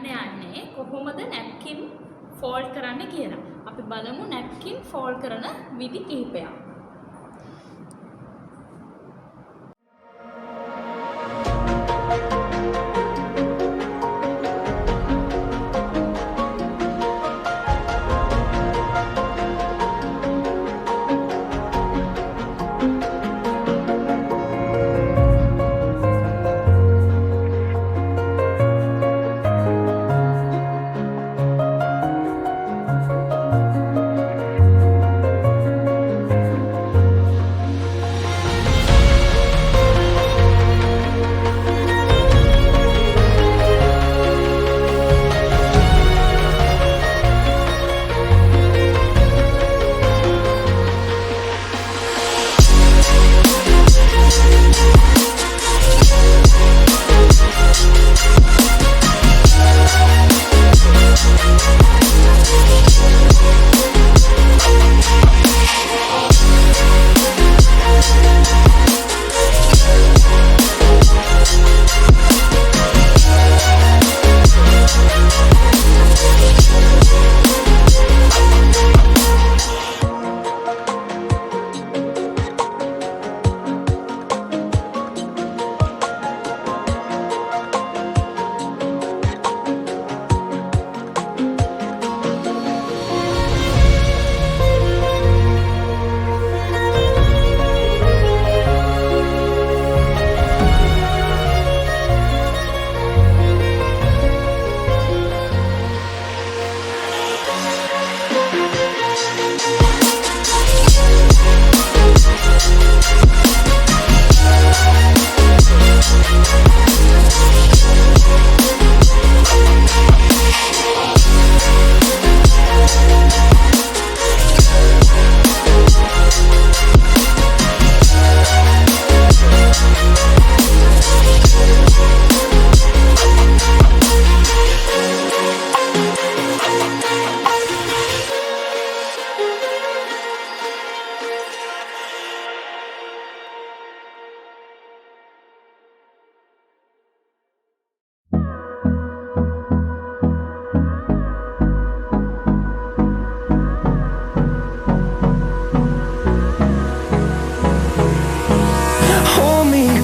යන්නේ කොහොමද napkin fold කරන්න කියලා. අපි බලමු නැප්කින් ෆෝල්ඩ් කරන විදි කිහිපයක්.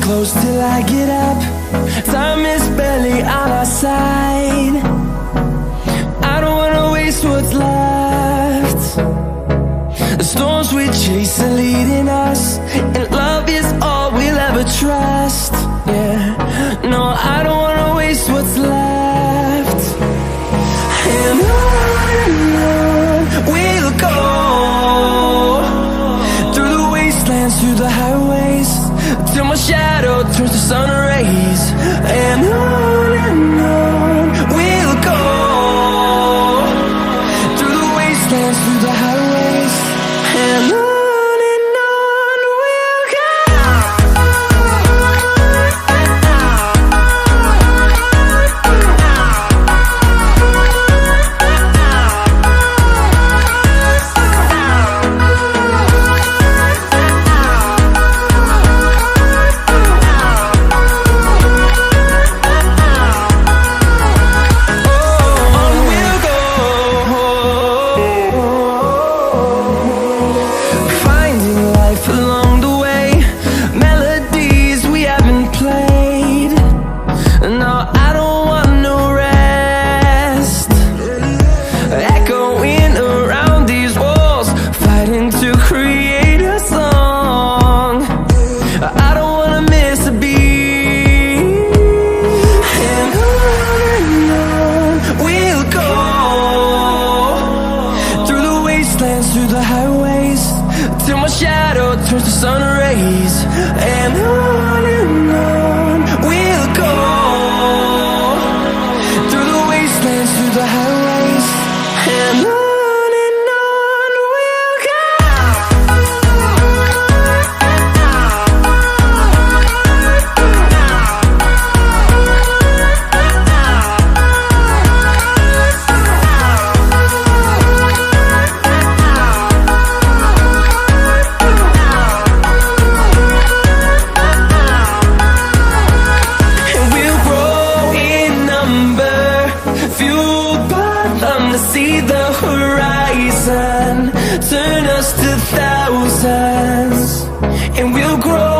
Close till I get up. Time is barely on our side. I don't wanna waste what's left. The storms we chase are leading us, and love is all we'll ever trust. Yeah, no, I don't wanna waste what's left. And on we'll go, through the wastelands, through the highways, till my shadow turns to sun rays. And on we'll go, through the wastelands, through the highways, and on we'll go. Through the highways, till my shadow turns to sun rays. And on we'll go, through the wastelands, through the highways, and on we'll go. turn us to thousands, and we'll grow